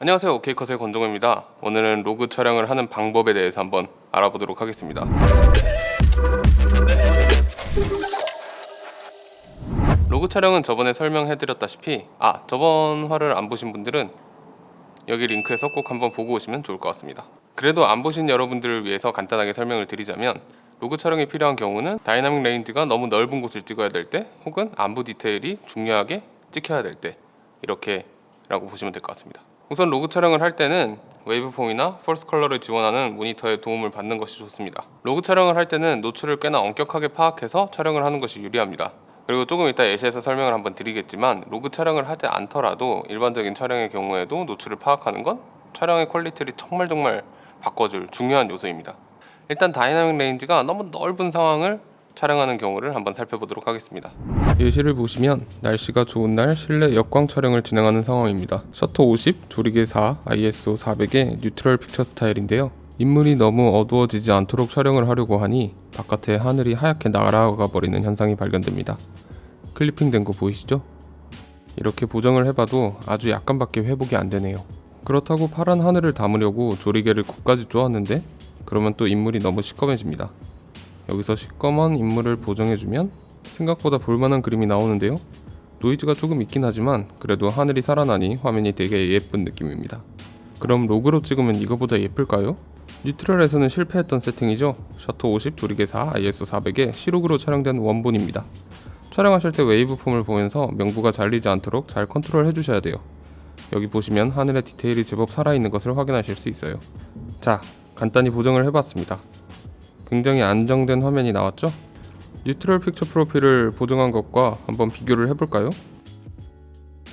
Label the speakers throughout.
Speaker 1: 안녕하세요, 오케이컷의 권종호입니다. 오늘은 로그 촬영을 하는 방법에 대해서 한번 알아보도록 하겠습니다. 로그 촬영은 저번에 설명해드렸다시피 저번 화를 안 보신 분들은 여기 링크에서 꼭 한번 보고 오시면 좋을 것 같습니다. 그래도 안 보신 여러분들을 위해서 간단하게 설명을 드리자면, 로그 촬영이 필요한 경우는 다이나믹 레인지가 너무 넓은 곳을 찍어야 될 때, 혹은 안부 디테일이 중요하게 찍혀야 될 때, 이렇게 라고 보시면 될 것 같습니다. 우선 로그 촬영을 할 때는 웨이브폼이나 펄스 컬러를 지원하는 모니터의 도움을 받는 것이 좋습니다. 로그 촬영을 할 때는 노출을 꽤나 엄격하게 파악해서 촬영을 하는 것이 유리합니다. 그리고 조금 이따 예시에서 설명을 한번 드리겠지만, 로그 촬영을 하지 않더라도 일반적인 촬영의 경우에도 노출을 파악하는 건 촬영의 퀄리티를 정말 바꿔줄 중요한 요소입니다. 일단 다이나믹 레인지가 너무 넓은 상황을 촬영하는 경우를 한번 살펴보도록 하겠습니다. 예시를 보시면 날씨가 좋은 날 실내 역광 촬영을 진행하는 상황입니다. 셔터 50, 조리개 4, ISO 400의 뉴트럴 픽처 스타일인데요. 인물이 너무 어두워지지 않도록 촬영을 하려고 하니 바깥에 하늘이 하얗게 날아가 버리는 현상이 발견됩니다. 클리핑 된 거 보이시죠? 이렇게 보정을 해봐도 아주 약간밖에 회복이 안 되네요. 그렇다고 파란 하늘을 담으려고 조리개를 9까지 쪼았는데 그러면 또 인물이 너무 시꺼매집니다. 여기서 시꺼먼 인물을 보정해주면 생각보다 볼만한 그림이 나오는데요. 노이즈가 조금 있긴 하지만 그래도 하늘이 살아나니 화면이 되게 예쁜 느낌입니다. 그럼 로그로 찍으면 이거보다 예쁠까요? 뉴트럴에서는 실패했던 세팅이죠. 셔터 50, 조리개 4, ISO 400의 C로그로 촬영된 원본입니다. 촬영하실 때 웨이브폼을 보면서 명부가 잘리지 않도록 잘 컨트롤 해주셔야 돼요. 여기 보시면 하늘의 디테일이 제법 살아있는 것을 확인하실 수 있어요. 자, 간단히 보정을 해봤습니다. 굉장히 안정된 화면이 나왔죠? 뉴트럴 픽처 프로필을 보정한 것과 한번 비교를 해볼까요?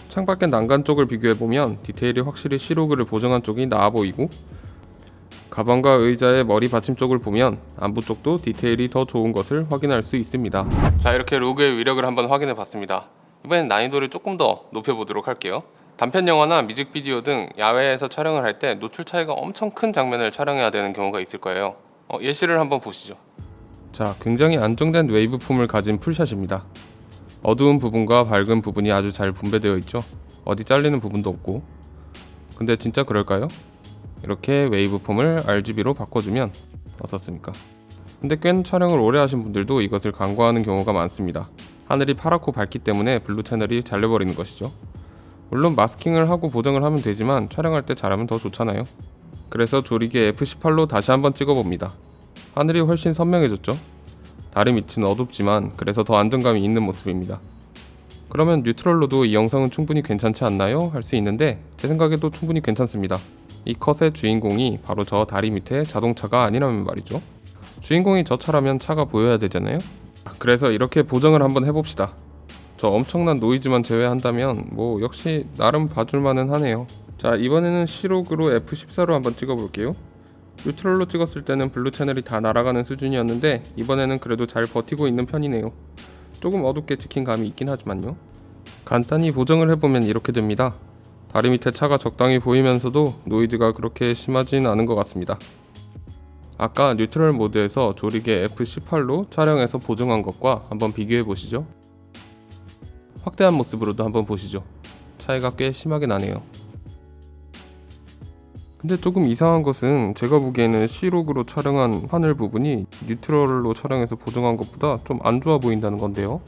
Speaker 1: 창밖의 난간 쪽을 비교해보면 디테일이 확실히 C로그를 보정한 쪽이 나아 보이고, 가방과 의자의 머리 받침 쪽을 보면 안부 쪽도 디테일이 더 좋은 것을 확인할 수 있습니다. 자, 이렇게 로그의 위력을 한번 확인해 봤습니다. 이번엔 난이도를 조금 더 높여보도록 할게요. 단편 영화나 뮤직비디오 등 야외에서 촬영을 할 때 노출 차이가 엄청 큰 장면을 촬영해야 되는 경우가 있을 거예요. 예시를 한번 보시죠. 자, 굉장히 안정된 웨이브폼을 가진 풀샷입니다. 어두운 부분과 밝은 부분이 아주 잘 분배되어 있죠. 어디 잘리는 부분도 없고. 근데 진짜 그럴까요? 이렇게 웨이브폼을 RGB로 바꿔주면 어떻습니까? 근데 꽤 촬영을 오래 하신 분들도 이것을 간과하는 경우가 많습니다. 하늘이 파랗고 밝기 때문에 블루 채널이 잘려버리는 것이죠. 물론 마스킹을 하고 보정을 하면 되지만 촬영할 때 잘하면 더 좋잖아요. 그래서 조리개 F18로 다시 한번 찍어봅니다. 하늘이 훨씬 선명해졌죠? 달의 밑은 어둡지만 그래서 더 안정감이 있는 모습입니다. 그러면 뉴트럴로도 이 영상은 충분히 괜찮지 않나요? 할 수 있는데 제 생각에도 충분히 괜찮습니다. 이 컷의 주인공이 바로 저 다리 밑에 자동차가 아니라면 말이죠. 주인공이 저 차라면 차가 보여야 되잖아요. 그래서 이렇게 보정을 한번 해봅시다. 저 엄청난 노이즈만 제외한다면 역시 나름 봐줄만은 하네요. 자, 이번에는 C로그로 F14로 한번 찍어볼게요. 뉴트럴로 찍었을 때는 블루 채널이 다 날아가는 수준이었는데 이번에는 그래도 잘 버티고 있는 편이네요. 조금 어둡게 찍힌 감이 있긴 하지만요. 간단히 보정을 해보면 이렇게 됩니다. 다리 밑에 차가 적당히 보이면서도 노이즈가 그렇게 심하진 않은 것 같습니다. 아까 뉴트럴 모드에서 조리개 F18로 촬영해서 보정한 것과 한번 비교해 보시죠. 확대한 모습으로도 한번 보시죠. 차이가 꽤 심하게 나네요. 근데 조금 이상한 것은 제가 보기에는 C로그로 촬영한 하늘 부분이 뉴트럴로 촬영해서 보정한 것보다 좀 안 좋아 보인다는 건데요.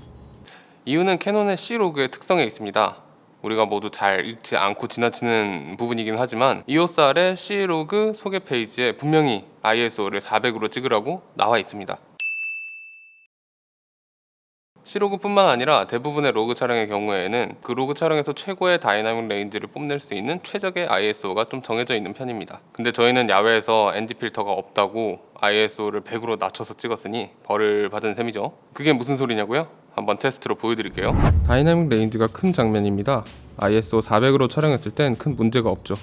Speaker 1: 이유는 캐논의 C로그의 특성에 있습니다. 우리가 모두 잘 읽지 않고 지나치는 부분이긴 하지만 EOSR의 C로그 소개 페이지에 분명히 ISO를 400으로 찍으라고 나와 있습니다. C로그뿐만 아니라 대부분의 로그 촬영의 경우에는 그 로그 촬영에서 최고의 다이나믹 레인지를 뽐낼 수 있는 최적의 ISO가 좀 정해져 있는 편입니다. 근데 저희는 야외에서 ND 필터가 없다고 ISO를 100으로 낮춰서 찍었으니 벌을 받은 셈이죠. 그게 무슨 소리냐고요? 한번 테스트로 보여드릴게요. 다이나믹 레인지가 큰 장면입니다. ISO 400으로 촬영했을 땐 큰 문제가 없죠.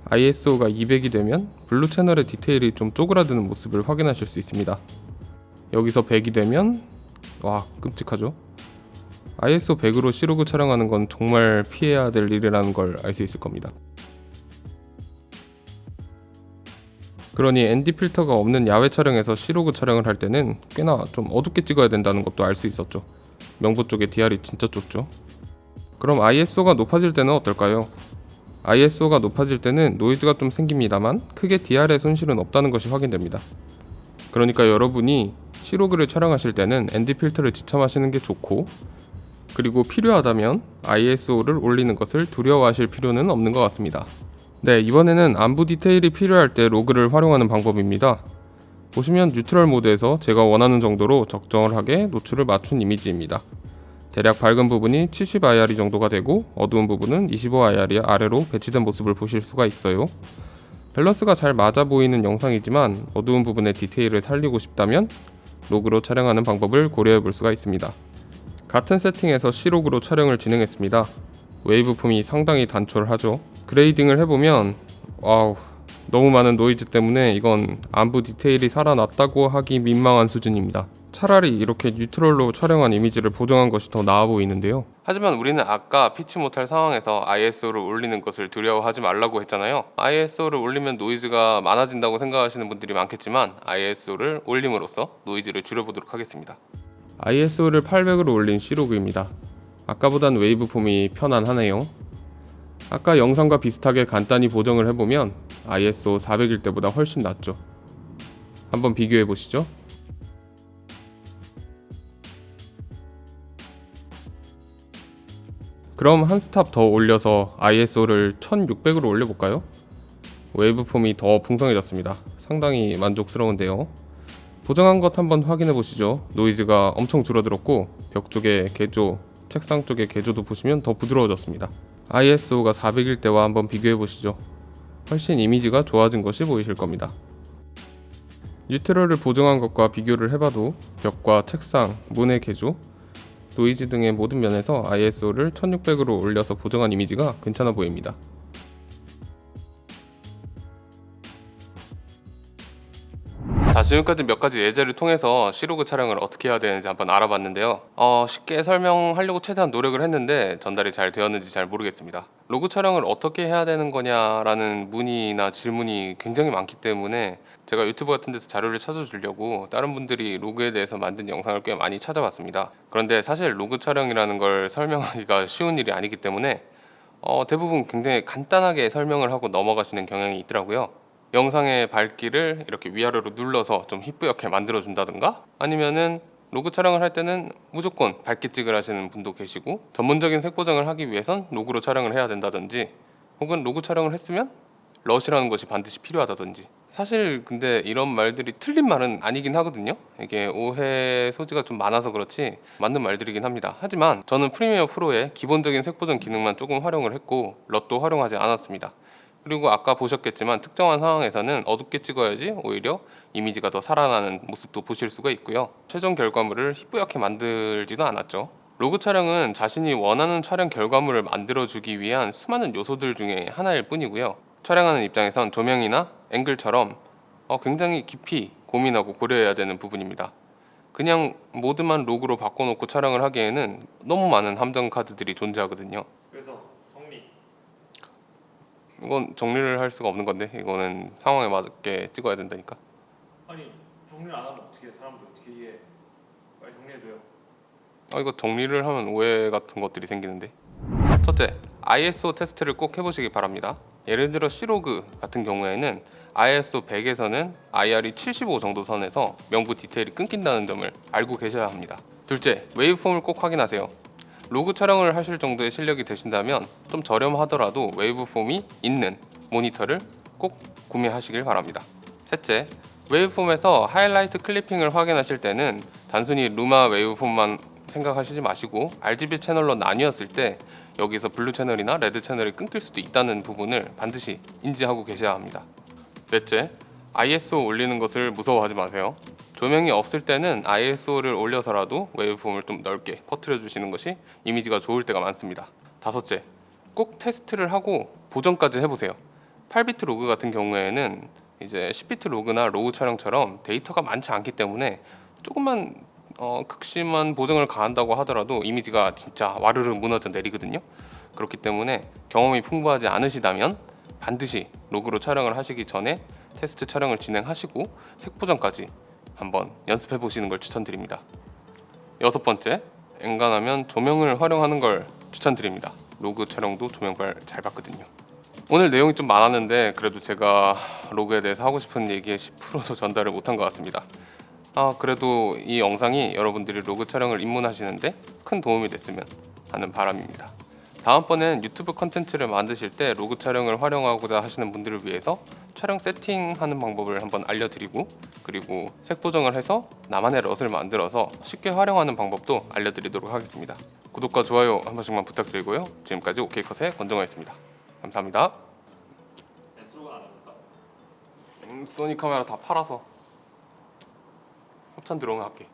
Speaker 1: ISO가 200이 되면 블루 채널의 디테일이 좀 쪼그라드는 모습을 확인하실 수 있습니다. 여기서 100이 되면 와, 끔찍하죠? ISO 100으로 C로그 촬영하는 건 정말 피해야 될 일이라는 걸 알 수 있을 겁니다. 그러니 ND 필터가 없는 야외 촬영에서 C로그 촬영을 할 때는 꽤나 좀 어둡게 찍어야 된다는 것도 알 수 있었죠. 명부 쪽에 DR이 진짜 좁죠. 그럼 ISO가 높아질 때는 어떨까요? ISO가 높아질 때는 노이즈가 좀 생깁니다만 크게 DR의 손실은 없다는 것이 확인됩니다. 그러니까 여러분이 C로그를 촬영하실 때는 ND 필터를 지참하시는 게 좋고, 그리고 필요하다면 ISO를 올리는 것을 두려워하실 필요는 없는 것 같습니다. 네, 이번에는 안부 디테일이 필요할 때 로그를 활용하는 방법입니다. 보시면 뉴트럴 모드에서 제가 원하는 정도로 적절하게 노출을 맞춘 이미지입니다. 대략 밝은 부분이 70IR 정도가 되고 어두운 부분은 25IR 아래로 배치된 모습을 보실 수가 있어요. 밸런스가 잘 맞아 보이는 영상이지만 어두운 부분의 디테일을 살리고 싶다면 로그로 촬영하는 방법을 고려해 볼 수가 있습니다. 같은 세팅에서 C로그로 촬영을 진행했습니다. 웨이브폼이 상당히 단촐하죠. 그레이딩을 해보면 너무 많은 노이즈 때문에 이건 안부 디테일이 살아났다고 하기 민망한 수준입니다. 차라리 이렇게 뉴트럴로 촬영한 이미지를 보정한 것이 더 나아 보이는데요. 하지만 우리는 아까 피치 못할 상황에서 ISO를 올리는 것을 두려워하지 말라고 했잖아요. ISO를 올리면 노이즈가 많아진다고 생각하시는 분들이 많겠지만 ISO를 올림으로써 노이즈를 줄여보도록 하겠습니다. ISO를 800으로 올린 C로그입니다. 아까보단 웨이브폼이 편안하네요. 아까 영상과 비슷하게 간단히 보정을 해보면 ISO 400일 때보다 훨씬 낫죠. 한번 비교해 보시죠. 그럼 한 스탑 더 올려서 ISO를 1600으로 올려볼까요? 웨이브폼이 더 풍성해졌습니다. 상당히 만족스러운데요. 보정한 것 한번 확인해 보시죠. 노이즈가 엄청 줄어들었고 벽 쪽의 개조, 책상 쪽의 개조도 보시면 더 부드러워졌습니다. ISO가 400일 때와 한번 비교해 보시죠. 훨씬 이미지가 좋아진 것이 보이실 겁니다. 뉴트럴을 보정한 것과 비교를 해봐도 벽과 책상, 문의 개조, 노이즈 등의 모든 면에서 ISO를 1600으로 올려서 보정한 이미지가 괜찮아 보입니다. 자, 지금까지 몇 가지 예제를 통해서 C로그 촬영을 어떻게 해야 되는지 한번 알아봤는데요. 쉽게 설명하려고 최대한 노력을 했는데 전달이 잘 되었는지 잘 모르겠습니다. 로그 촬영을 어떻게 해야 되는 거냐라는 문의나 질문이 굉장히 많기 때문에 제가 유튜브 같은 데서 자료를 찾아주려고 다른 분들이 로그에 대해서 만든 영상을 꽤 많이 찾아봤습니다. 그런데 사실 로그 촬영이라는 걸 설명하기가 쉬운 일이 아니기 때문에 대부분 굉장히 간단하게 설명을 하고 넘어가시는 경향이 있더라고요. 영상의 밝기를 이렇게 위아래로 눌러서 좀 희뿌옇게 만들어 준다든가, 아니면은 로그 촬영을 할 때는 무조건 밝게 찍을 하시는 분도 계시고 전문적인 색 보정을 하기 위해선 로그로 촬영을 해야 된다든지, 혹은 로그 촬영을 했으면 럿이라는 것이 반드시 필요하다든지. 사실 근데 이런 말들이 틀린 말은 아니긴 하거든요. 이게 오해 소지가 좀 많아서 그렇지 맞는 말들이긴 합니다. 하지만 저는 프리미어 프로의 기본적인 색 보정 기능만 조금 활용을 했고 럿도 활용하지 않았습니다. 그리고 아까 보셨겠지만 특정한 상황에서는 어둡게 찍어야지 오히려 이미지가 더 살아나는 모습도 보실 수가 있고요. 최종 결과물을 희뿌옇게 만들지도 않았죠. 로그 촬영은 자신이 원하는 촬영 결과물을 만들어주기 위한 수많은 요소들 중에 하나일 뿐이고요. 촬영하는 입장에선 조명이나 앵글처럼 굉장히 깊이 고민하고 고려해야 되는 부분입니다. 그냥 모드만 로그로 바꿔놓고 촬영을 하기에는 너무 많은 함정 카드들이 존재하거든요.
Speaker 2: 그래서 정리.
Speaker 1: 이건 정리를 할 수가 없는 건데, 이거는 상황에 맞게 찍어야 된다니까.
Speaker 2: 아니 정리를 안 하면 어떻게 사람들 어떻게 이해? 빨리 정리해줘요.
Speaker 1: 이거 정리를 하면 오해 같은 것들이 생기는데. 첫째, ISO 테스트를 꼭 해보시기 바랍니다. 예를 들어 C로그 같은 경우에는 ISO 100에서는 IR이 75 정도 선에서 명부 디테일이 끊긴다는 점을 알고 계셔야 합니다. 둘째, 웨이브폼을 꼭 확인하세요. 로그 촬영을 하실 정도의 실력이 되신다면 좀 저렴하더라도 웨이브폼이 있는 모니터를 꼭 구매하시길 바랍니다. 셋째, 웨이브폼에서 하이라이트 클리핑을 확인하실 때는 단순히 루마 웨이브폼만 생각하시지 마시고 RGB 채널로 나뉘었을 때 여기서 블루 채널이나 레드 채널이 끊길 수도 있다는 부분을 반드시 인지하고 계셔야 합니다. 넷째, ISO 올리는 것을 무서워하지 마세요. 조명이 없을 때는 ISO를 올려서라도 웨이브폼을 좀 넓게 퍼뜨려 주시는 것이 이미지가 좋을 때가 많습니다. 다섯째, 꼭 테스트를 하고 보정까지 해보세요. 8비트 로그 같은 경우에는 이제 10비트 로그나 로우 촬영처럼 데이터가 많지 않기 때문에 조금만 극심한 보정을 가한다고 하더라도 이미지가 진짜 와르르 무너져 내리거든요. 그렇기 때문에 경험이 풍부하지 않으시다면 반드시 로그로 촬영을 하시기 전에 테스트 촬영을 진행하시고 색 보정까지 한번 연습해 보시는 걸 추천드립니다. 여섯 번째, 엔간하면 조명을 활용하는 걸 추천드립니다. 로그 촬영도 조명발 잘 받거든요. 오늘 내용이 좀 많았는데 그래도 제가 로그에 대해서 하고 싶은 얘기의 10%도 전달을 못한 것 같습니다. 그래도 이 영상이 여러분들이 로그 촬영을 입문하시는데 큰 도움이 됐으면 하는 바람입니다. 다음번엔 유튜브 컨텐츠를 만드실 때 로그 촬영을 활용하고자 하시는 분들을 위해서 촬영 세팅하는 방법을 한번 알려드리고, 그리고 색 보정을 해서 나만의 럿을 만들어서 쉽게 활용하는 방법도 알려드리도록 하겠습니다. 구독과 좋아요 한 번씩만 부탁드리고요. 지금까지 OK컷의 권정호였습니다. 감사합니다.
Speaker 2: S로가 안 합니까?
Speaker 1: 소니 카메라 다 팔아서 협찬 들어오면 할게.